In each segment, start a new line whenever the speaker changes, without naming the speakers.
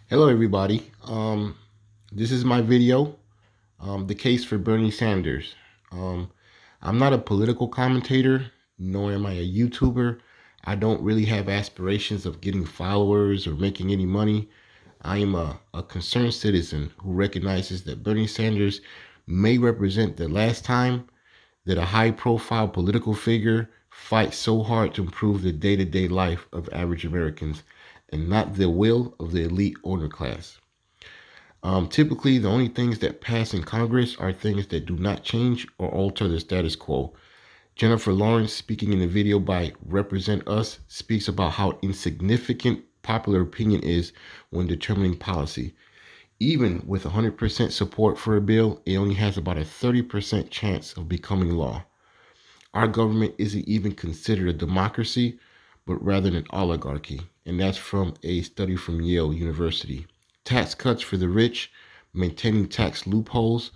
Hello, everybody. This is my video, the case for Bernie Sanders. Um, I'm not a political commentator, nor am I a YouTuber. I don't really have aspirations of getting followers or making any money. I am a concerned citizen who recognizes that Bernie Sanders may represent the last time that a high profile political figure fights so hard to improve the day to day life of average Americans and not the will of the elite owner class. Typically, the only things that pass in Congress are things that do not change or alter the status quo. Jennifer Lawrence, speaking in the video by Represent Us, speaks about how insignificant popular opinion is when determining policy. Even with 100% support for a bill, it only has about a 30% chance of becoming law. Our government isn't even considered a democracy, but rather an oligarchy. And that's from a study from Yale University. Tax cuts for the rich, maintaining tax loopholes,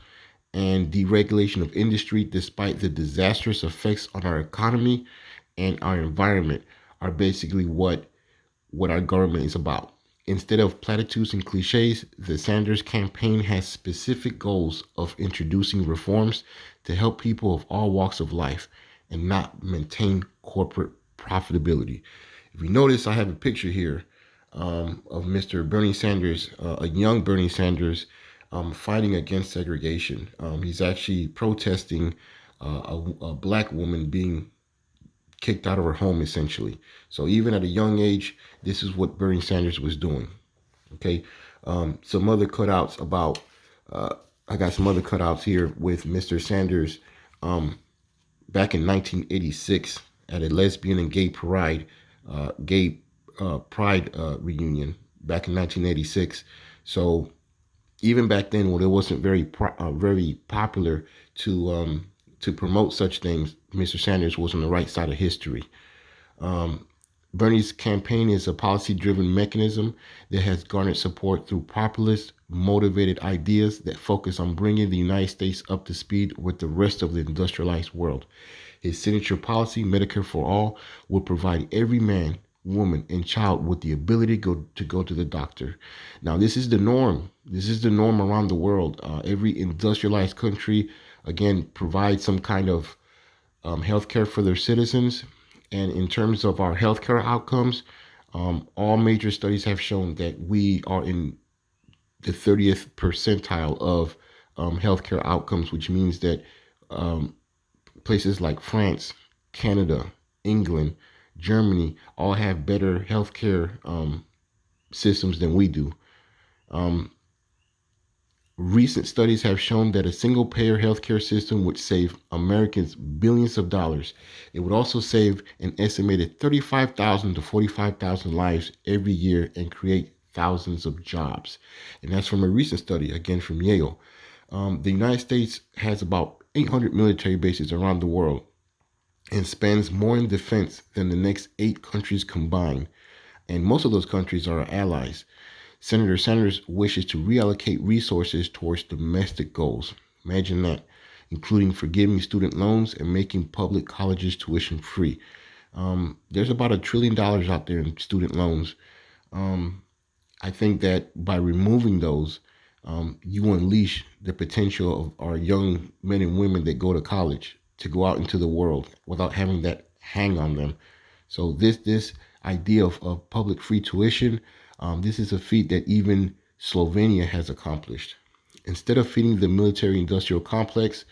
and deregulation of industry, despite the disastrous effects on our economy and our environment, are basically what our government is about. Instead of platitudes and cliches, the Sanders campaign has specific goals of introducing reforms to help people of all walks of life and not maintain corporate profitability. If you notice, I have a picture here of Mr. Bernie Sanders, a young Bernie Sanders, fighting against segregation. He's actually protesting a black woman being kicked out of her home, essentially. So even at a young age, this is what Bernie Sanders was doing. Okay. Some other cutouts about. Uh, I got some other cutouts here with Mr. Sanders back in 1986 at a lesbian and gay pride reunion back in 1986. So even back then, when it wasn't very popular to promote such things, Mr. Sanders was on the right side of history. Um, Bernie's campaign is a policy driven mechanism that has garnered support through populist, motivated ideas that focus on bringing the United States up to speed with the rest of the industrialized world. His signature policy, Medicare for All, will provide every man, woman, and child with the ability to go to the doctor. Now, this is the norm. This is the norm around the world. Every industrialized country, again, provides some kind of healthcare for their citizens. And in terms of our healthcare outcomes, all major studies have shown that we are in the 30th percentile of healthcare outcomes, which means that um, places like France, Canada, England, Germany all have better healthcare systems than we do. Um, Recent studies have shown that a single payer healthcare system would save Americans billions of dollars. It would also save an estimated 35,000 to 45,000 lives every year and create thousands of jobs. And that's from a recent study, again from Yale. The United States has about 800 military bases around the world and spends more in defense than the next 8 countries combined. And most of those countries are our allies. Senator Sanders wishes to reallocate resources towards domestic goals. Imagine that, including forgiving student loans and making public colleges tuition free. There's about $1 trillion out there in student loans. Um, I think that by removing those, you unleash the potential of our young men and women that go to college to go out into the world without having that hang on them. So this idea of public free tuition, this is a feat that even Slovenia has accomplished. Instead of feeding the military industrial complex,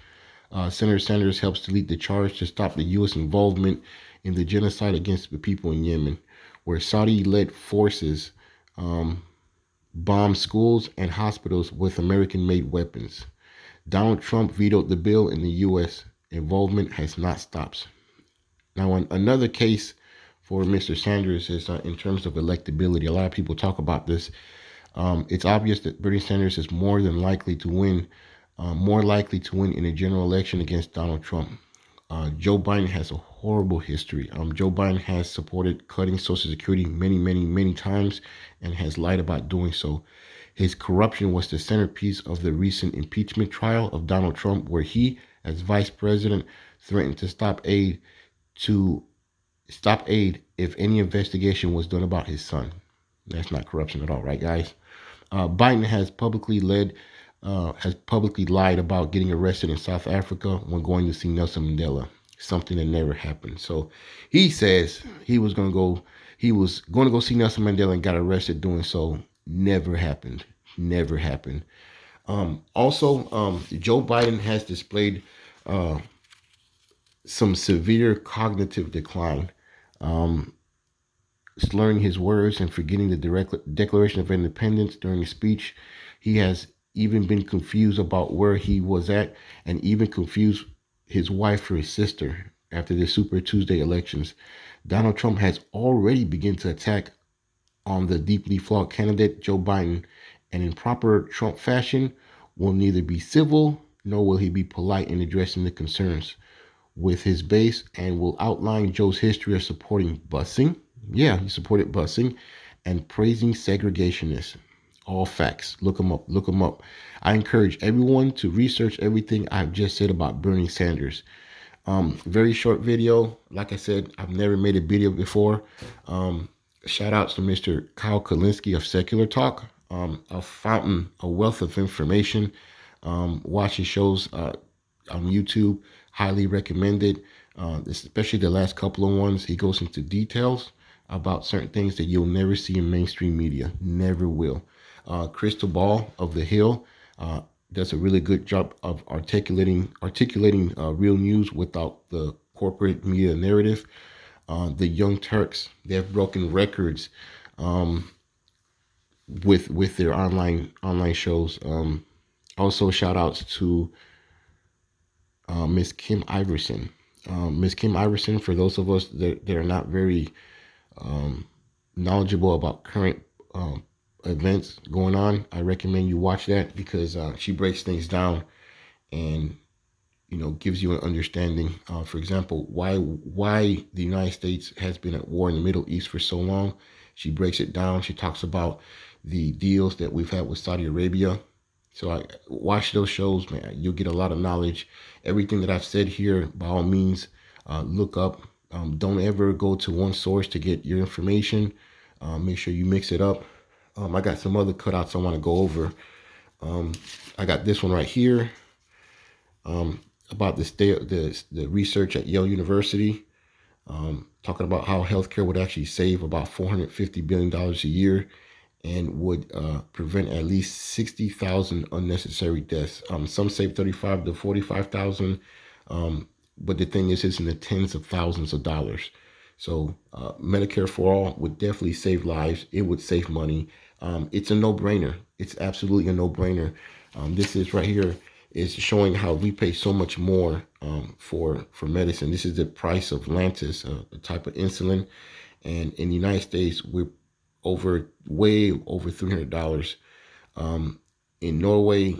Senator Sanders helps to lead the charge to stop the U.S. involvement in the genocide against the people in Yemen, where Saudi led forces um, bombed schools and hospitals with American made weapons. Donald Trump vetoed the bill, and the U.S. involvement has not stopped. Now, another case for Mr. Sanders is in terms of electability. A lot of people talk about this. It's obvious that Bernie Sanders is more likely to win in a general election against Donald Trump. Joe Biden has a horrible history. Joe Biden has supported cutting Social Security many, many, many times and has lied about doing so. His corruption was the centerpiece of the recent impeachment trial of Donald Trump, where he, as vice president, threatened to stop aid if any investigation was done about his son. That's not corruption at all, right, guys? Biden has publicly lied about getting arrested in South Africa when going to see Nelson Mandela, something that never happened. So he says he was going to go see Nelson Mandela and got arrested doing so. Never happened. Never happened. Also, Joe Biden has displayed uh, some severe cognitive decline. Um, slurring his words and forgetting the Declaration of Independence during his speech. He has even been confused about where he was at and even confused his wife or his sister after the Super Tuesday elections. Donald Trump has already begun to attack on the deeply flawed candidate, Joe Biden, and in proper Trump fashion, will neither be civil nor will he be polite in addressing the concerns with his base and will outline Joe's history of supporting busing. Yeah, he supported busing and praising segregationists. All facts. Look them up. Look them up. I encourage everyone to research everything I've just said about Bernie Sanders. Very short video. Like I said, I've never made a video before. Shout outs to Mr. Kyle Kulinski of Secular Talk. A fountain, a wealth of information. Watch his shows on YouTube. Highly recommended, especially the last couple of ones. He goes into details about certain things that you'll never see in mainstream media. Never will. Crystal Ball of the Hill does a really good job of articulating real news without the corporate media narrative. The Young Turks, they have broken records with their online shows. Also, shout outs to Miss Kim Iverson. Miss Kim Iverson, for those of us that are not very knowledgeable about current events going on, I recommend you watch that because she breaks things down and gives you an understanding. For example, why the United States has been at war in the Middle East for so long. She breaks it down. She talks about the deals that we've had with Saudi Arabia. So I watch those shows, man. You'll get a lot of knowledge. Everything that I've said here, by all means, look up. Don't ever go to one source to get your information. Make sure you mix it up. I got some other cutouts I want to go over. I got this one right here about the research at Yale University, talking about how healthcare would actually save about $450 billion a year and would prevent at least 60,000 unnecessary deaths. Some say 35 to 45,000, but the thing is, it's in the tens of thousands of dollars. So Medicare for All would definitely save lives. It would save money. It's a no-brainer. It's absolutely a no-brainer. This is right here is showing how we pay so much more for medicine. This is the price of Lantus, a type of insulin, and in the United States, we're way over $300. In Norway,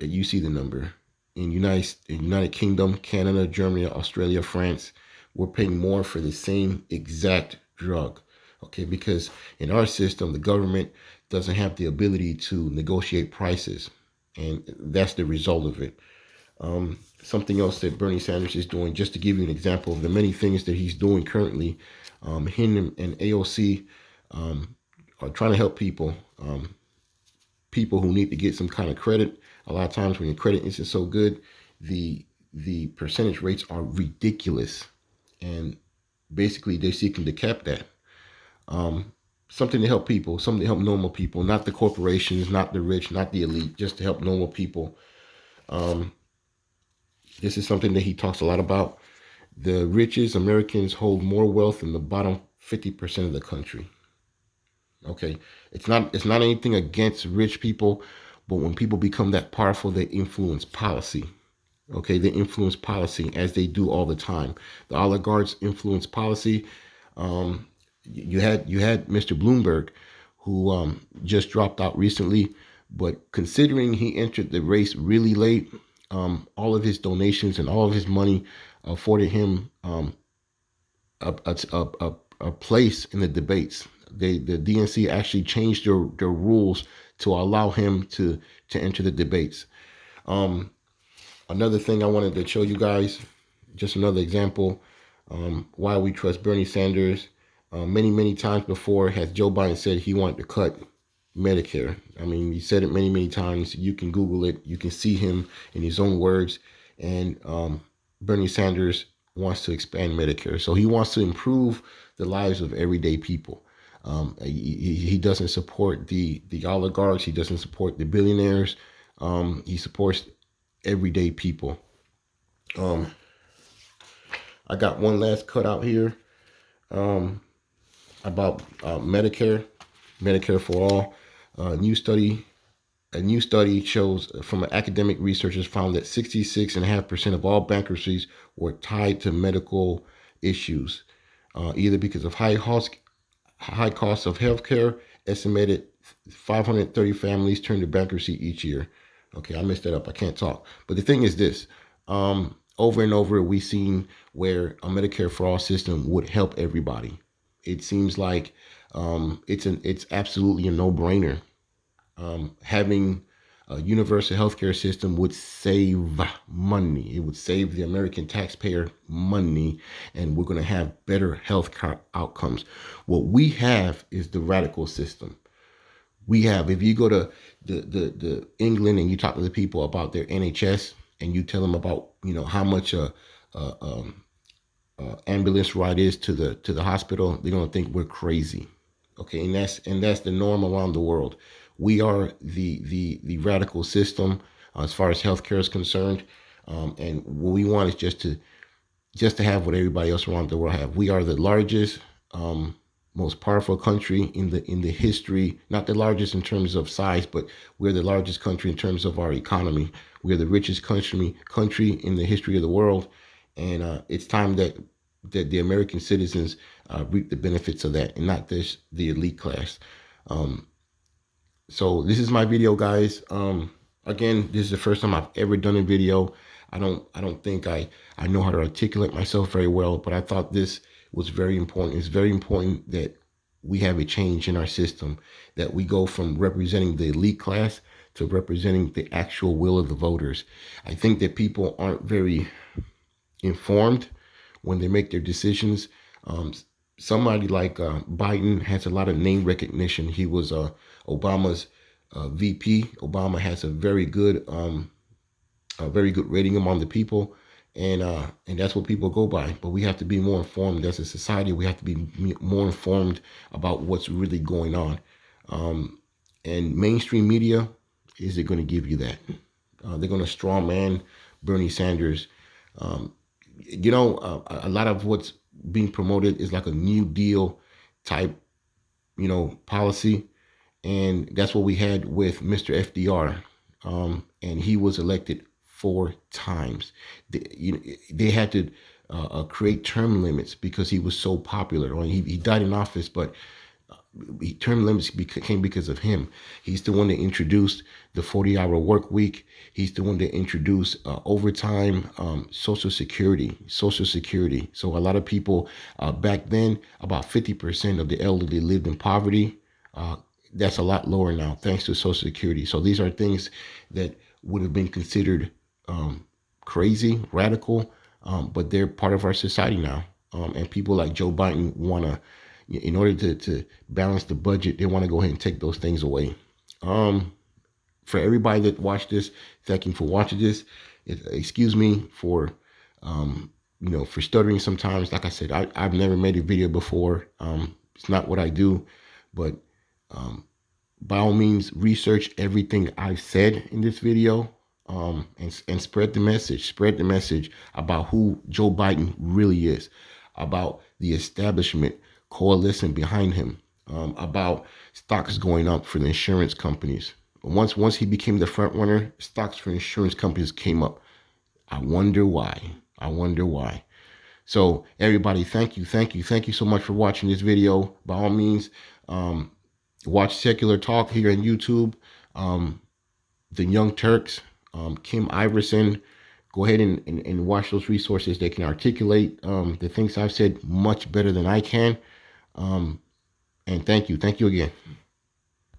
you see the number. In United Kingdom, Canada, Germany, Australia, France, we're paying more for the same exact drug. Okay, because in our system, the government doesn't have the ability to negotiate prices, and that's the result of it. Something else that Bernie Sanders is doing, just to give you an example of the many things that he's doing currently, him and AOC are trying to help people who need to get some kind of credit. A lot of times when your credit isn't so good, the percentage rates are ridiculous, and basically they're seeking to cap that. Something to help people, something to help normal people, not the corporations, not the rich, not the elite, just to help normal people. This is something that he talks a lot about. The richest Americans hold more wealth than the bottom 50% of the country. Okay, it's not anything against rich people, but when people become that powerful, they influence policy. Okay, they influence policy as they do all the time. The oligarchs influence policy. You had Mr. Bloomberg, who just dropped out recently, but considering he entered the race really late, all of his donations and all of his money afforded him a place in the debates. The DNC actually changed their rules to allow him to enter the debates. Another thing I wanted to show you guys, just another example, why we trust Bernie Sanders. Many times before has Joe Biden said he wanted to cut Medicare. I mean, he said it many times. You can Google it. You can see him in his own words. And Bernie Sanders wants to expand Medicare. So he wants to improve the lives of everyday people. He doesn't support the oligarchs. He doesn't support the billionaires. He supports everyday people. I got one last cutout here about Medicare for all. A new study shows from academic researchers found that 66.5% of all bankruptcies were tied to medical issues, either because of high costs of healthcare. Estimated 530 families turn to bankruptcy each year. Okay, I messed that up. I can't talk. But the thing is this. Over and over, we've seen where a Medicare for all system would help everybody. It seems like it's absolutely a no-brainer. Having a universal healthcare system would save money. It would save the American taxpayer money, and we're going to have better health outcomes. What we have is the radical system. We have, if you go to the England and you talk to the people about their NHS and you tell them about, how much ambulance ride is to the hospital, they're gonna think we're crazy. Okay, and that's the norm around the world. We are the radical system as far as healthcare is concerned, and what we want is just to have what everybody else around the world have. We are the largest, most powerful country in the history. Not the largest in terms of size, but we're the largest country in terms of our economy. We're the richest country in the history of the world, and it's time that the American citizens reap the benefits of that, and not the elite class. So this is my video, guys. Again, this is the first time I've ever done a video. I don't think I know how to articulate myself very well, but I thought this was very important. It's very important that we have a change in our system, that we go from representing the elite class to representing the actual will of the voters. I think that people aren't very informed when they make their decisions. Somebody like Biden has a lot of name recognition. He was Obama's VP. Obama has a very good rating among the people, and that's what people go by. But we have to be more informed as a society. We have to be more informed about what's really going on. And mainstream media isn't going to give you that. They're going to straw man Bernie Sanders. A lot of what's being promoted is like a New Deal type, policy. And that's what we had with Mr. FDR. And he was elected 4 times. They had to create term limits because he was so popular. I mean, he died in office, but term limits came because of him. He's the one that introduced the 40-hour work week. He's the one that introduced overtime, Social Security. So a lot of people back then, about 50% of the elderly lived in poverty. That's a lot lower now, thanks to Social Security. So these are things that would have been considered crazy, radical, but they're part of our society now. And people like Joe Biden want to, in order to balance the budget, they want to go ahead and take those things away. For everybody that watched this, thank you for watching this. Excuse me for, for stuttering sometimes. Like I said, I've never made a video before. It's not what I do, but by all means, research everything I've said in this video, and spread the message. Spread the message about who Joe Biden really is, about the establishment coalition behind him, about stocks going up for the insurance companies. Once he became the front runner, stocks for insurance companies came up. I wonder why. So everybody, thank you so much for watching this video. By all means, watch Secular Talk here on YouTube. The Young Turks, Kim Iverson. Go ahead and watch those resources. They can articulate the things I've said much better than I can. And thank you again.